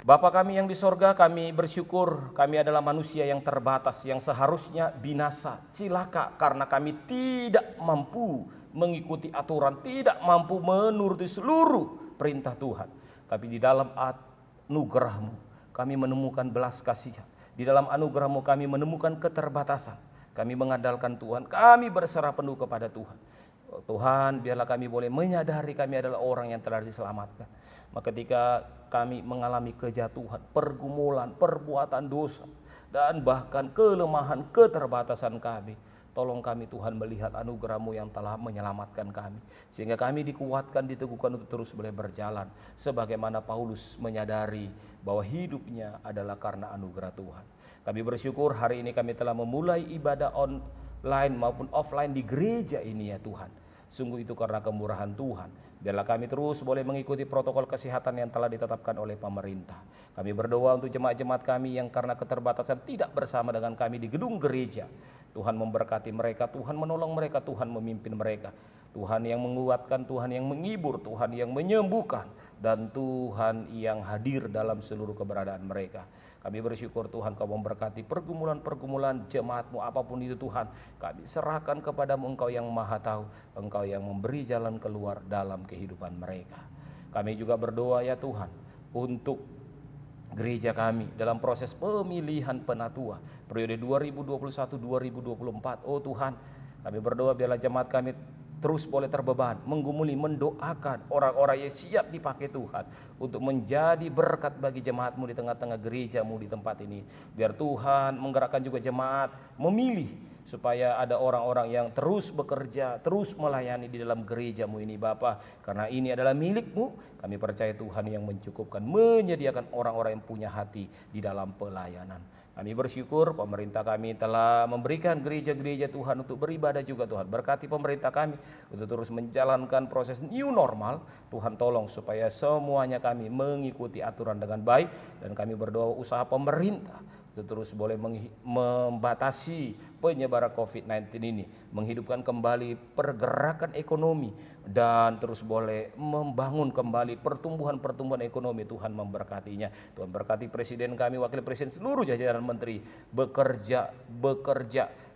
Bapa kami yang di sorga, kami bersyukur kami adalah manusia yang terbatas, yang seharusnya binasa, cilaka karena kami tidak mampu mengikuti aturan, tidak mampu menuruti seluruh perintah Tuhan. Tapi di dalam anugerah-Mu kami menemukan belas kasihan. Di dalam anugerah-Mu kami menemukan keterbatasan. Kami mengandalkan Tuhan, kami berserah penuh kepada Tuhan. Tuhan, biarlah kami boleh menyadari kami adalah orang yang telah diselamatkan. Maka ketika kami mengalami kejatuhan, pergumulan, perbuatan dosa, dan bahkan kelemahan, keterbatasan kami, tolong kami Tuhan melihat anugerah-Mu yang telah menyelamatkan kami. Sehingga kami dikuatkan, diteguhkan untuk terus boleh berjalan. Sebagaimana Paulus menyadari bahwa hidupnya adalah karena anugerah Tuhan. Kami bersyukur hari ini kami telah memulai ibadah online maupun offline di gereja ini ya Tuhan. Sungguh itu karena kemurahan Tuhan. Biarlah kami terus boleh mengikuti protokol kesehatan yang telah ditetapkan oleh pemerintah. Kami berdoa untuk jemaat-jemaat kami yang karena keterbatasan tidak bersama dengan kami di gedung gereja. Tuhan memberkati mereka, Tuhan menolong mereka, Tuhan memimpin mereka. Tuhan yang menguatkan, Tuhan yang menghibur, Tuhan yang menyembuhkan, dan Tuhan yang hadir dalam seluruh keberadaan mereka. Kami bersyukur Tuhan Kau memberkati pergumulan-pergumulan jemaat-Mu apapun itu Tuhan. Kami serahkan kepadamu, Engkau yang maha tahu, Engkau yang memberi jalan keluar dalam kehidupan mereka. Kami juga berdoa ya Tuhan untuk gereja kami dalam proses pemilihan penatua periode 2021-2024. Oh Tuhan, kami berdoa biarlah jemaat kami terus boleh terbeban, menggumuli, mendoakan orang-orang yang siap dipakai Tuhan untuk menjadi berkat bagi jemaat-Mu di tengah-tengah gereja-Mu di tempat ini. Biar Tuhan menggerakkan juga jemaat memilih supaya ada orang-orang yang terus bekerja, terus melayani di dalam gereja-Mu ini Bapa. Karena ini adalah milik-Mu, kami percaya Tuhan yang mencukupkan, menyediakan orang-orang yang punya hati di dalam pelayanan. Kami bersyukur pemerintah kami telah memberikan gereja-gereja Tuhan untuk beribadah juga Tuhan. Berkati pemerintah kami untuk terus menjalankan proses new normal. Tuhan tolong supaya semuanya kami mengikuti aturan dengan baik. Dan kami berdoa usaha pemerintah itu terus boleh membatasi penyebaran COVID-19 ini, menghidupkan kembali pergerakan ekonomi, dan terus boleh membangun kembali pertumbuhan ekonomi. Tuhan memberkatinya. Tuhan berkati presiden kami, wakil presiden, seluruh jajaran menteri bekerja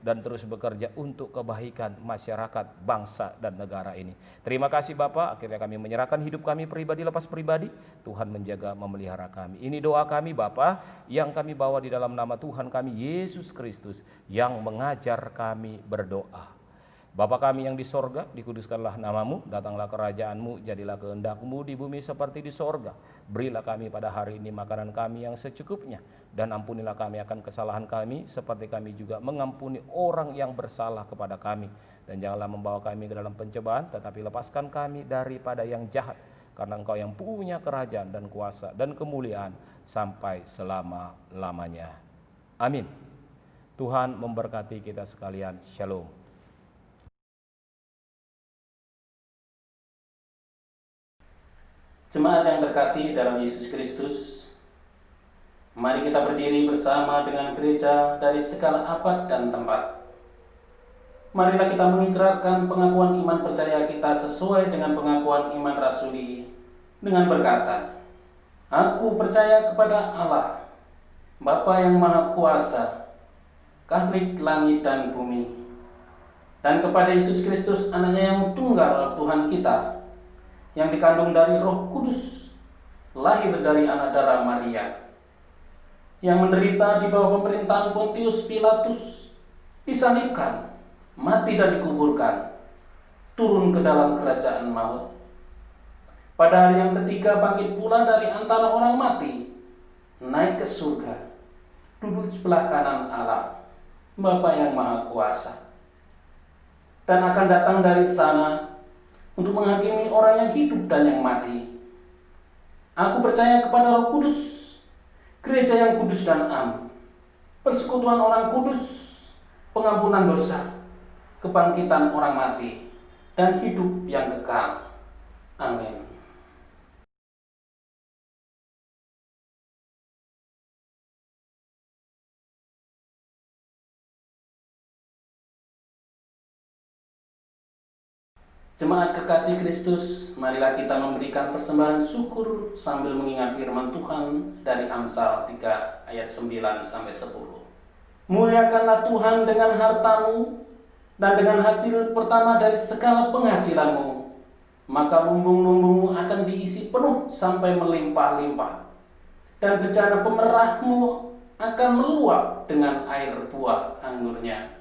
dan terus bekerja untuk kebaikan masyarakat, bangsa dan negara ini. Terima kasih Bapak, akhirnya kami menyerahkan hidup kami pribadi lepas pribadi. Tuhan menjaga memelihara kami. Ini doa kami Bapak yang kami bawa di dalam nama Tuhan kami Yesus Kristus yang mengajar kami berdoa. Bapa kami yang di sorga, dikuduskanlah namamu, datanglah kerajaan-Mu, jadilah kehendak-Mu di bumi seperti di sorga. Berilah kami pada hari ini makanan kami yang secukupnya, dan ampunilah kami akan kesalahan kami, seperti kami juga mengampuni orang yang bersalah kepada kami. Dan janganlah membawa kami ke dalam pencobaan, tetapi lepaskan kami daripada yang jahat, karena Engkau yang punya kerajaan dan kuasa dan kemuliaan sampai selama-lamanya. Amin. Tuhan memberkati kita sekalian. Shalom. Jemaat yang terkasih dalam Yesus Kristus, mari kita berdiri bersama dengan gereja dari segala abad dan tempat. Marilah kita mengikrarkan pengakuan iman percaya kita sesuai dengan pengakuan iman rasuli dengan berkata, Aku percaya kepada Allah, Bapa yang Maha Kuasa, Khalik langit dan bumi, dan kepada Yesus Kristus, Anaknya yang tunggal Tuhan kita, yang dikandung dari Roh Kudus, lahir dari anak darah Maria, yang menderita di bawah pemerintahan Pontius Pilatus, disalibkan, mati dan dikuburkan, turun ke dalam kerajaan maut. Pada hari yang ketiga bangkit pula dari antara orang mati, naik ke surga, duduk di sebelah kanan Allah, Bapa yang Maha Kuasa, dan akan datang dari sana untuk menghakimi orang yang hidup dan yang mati. Aku percaya kepada Roh Kudus, gereja yang kudus dan am, persekutuan orang kudus, pengampunan dosa, kebangkitan orang mati, dan hidup yang kekal. Amin. Jemaat kekasih Kristus, marilah kita memberikan persembahan syukur sambil mengingat firman Tuhan dari Amsal 3 ayat 9-10. Muliakanlah Tuhan dengan hartamu dan dengan hasil pertama dari segala penghasilanmu, maka lumbung-lumbungmu akan diisi penuh sampai melimpah-limpah, dan bejana pemerahmu akan meluap dengan air buah anggurnya.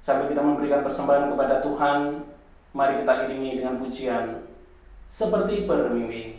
Sambil kita memberikan persembahan kepada Tuhan, mari kita iringi dengan pujian seperti bermimpi.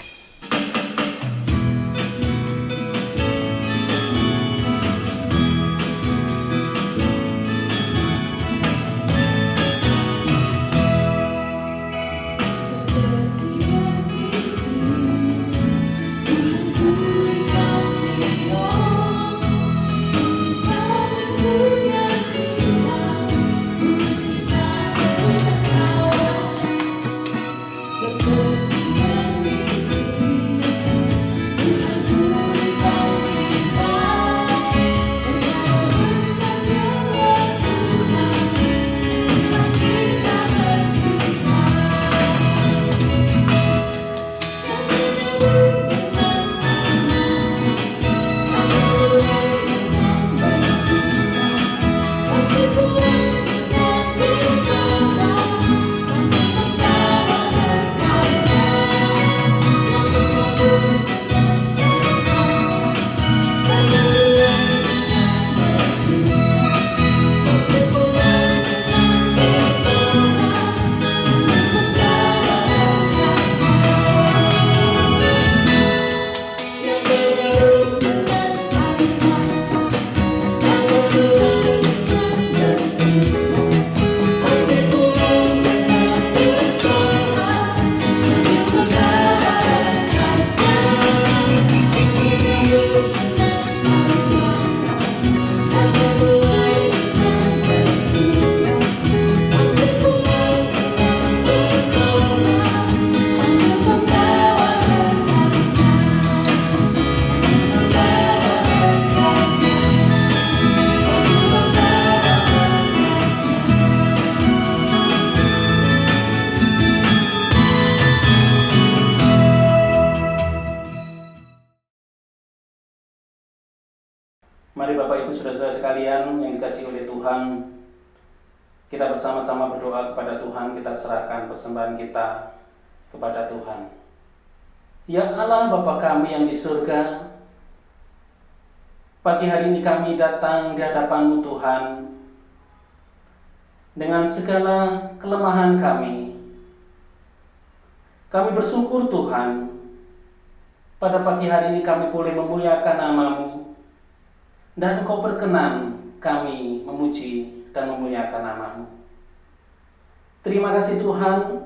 Mari Bapak Ibu Saudara-saudara sekalian yang dikasihi oleh Tuhan, kita bersama-sama berdoa kepada Tuhan, kita serahkan persembahan kita kepada Tuhan. Ya Allah Bapa kami yang di surga, pagi hari ini kami datang di hadapan-Mu Tuhan, dengan segala kelemahan kami. Kami bersyukur Tuhan, pada pagi hari ini kami boleh memuliakan nama-Mu, dan Engkau berkenan kami memuji dan memuliakan nama-Mu. Terima kasih Tuhan,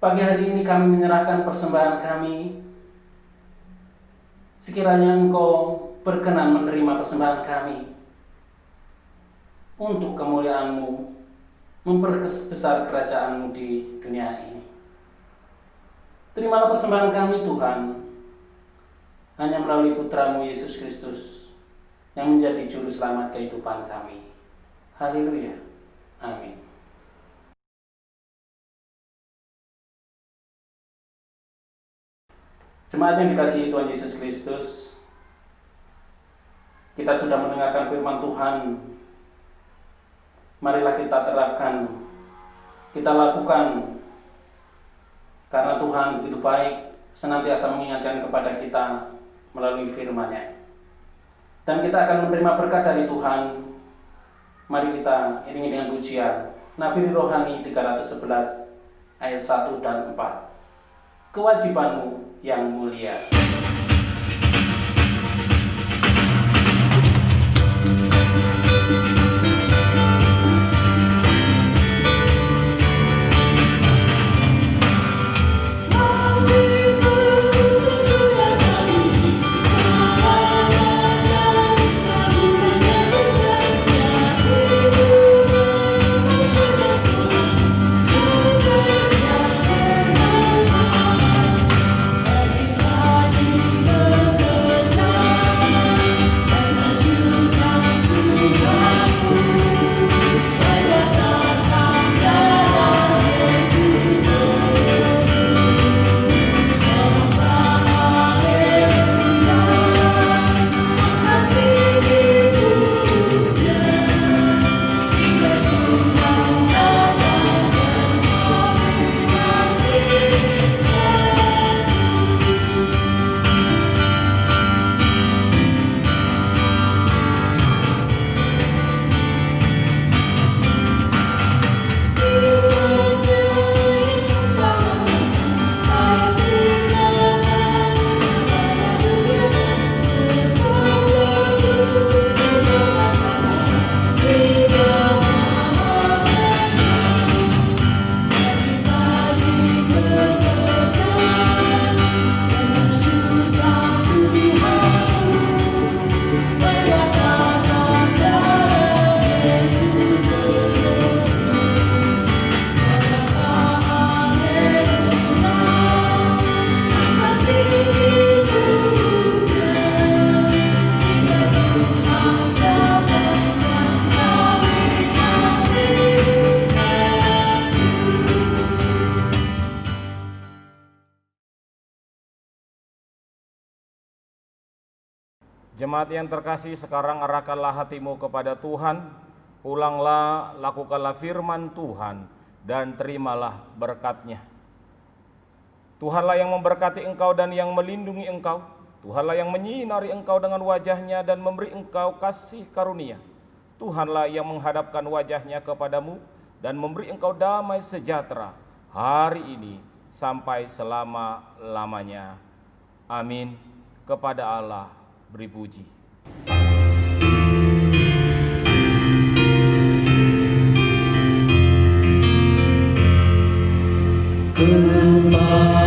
pagi hari ini kami menyerahkan persembahan kami. Sekiranya Engkau berkenan menerima persembahan kami untuk kemuliaan-Mu, memperbesar kerajaan-Mu di dunia ini. Terimalah persembahan kami Tuhan, hanya melalui Putra-Mu Yesus Kristus yang menjadi juru selamat kehidupan kami. Haleluya. Amin. Jemaat yang dikasihi Tuhan Yesus Kristus, kita sudah mendengarkan firman Tuhan. Marilah kita terapkan, kita lakukan, karena Tuhan begitu baik, senantiasa mengingatkan kepada kita melalui firman-Nya. Dan kita akan menerima berkat dari Tuhan. Mari kita iringi dengan pujian Nafiri Rohani 311 ayat 1 dan 4. Kewajibanmu yang mulia. Rajin Jemaat yang terkasih, sekarang arahkanlah hatimu kepada Tuhan, pulanglah, lakukanlah firman Tuhan, dan terimalah berkat-Nya. Tuhanlah yang memberkati engkau dan yang melindungi engkau. Tuhanlah yang menyinari engkau dengan wajah-Nya dan memberi engkau kasih karunia. Tuhanlah yang menghadapkan wajah-Nya kepadamu dan memberi engkau damai sejahtera hari ini sampai selama-lamanya. Amin. Kepada Allah beri puji. Kemana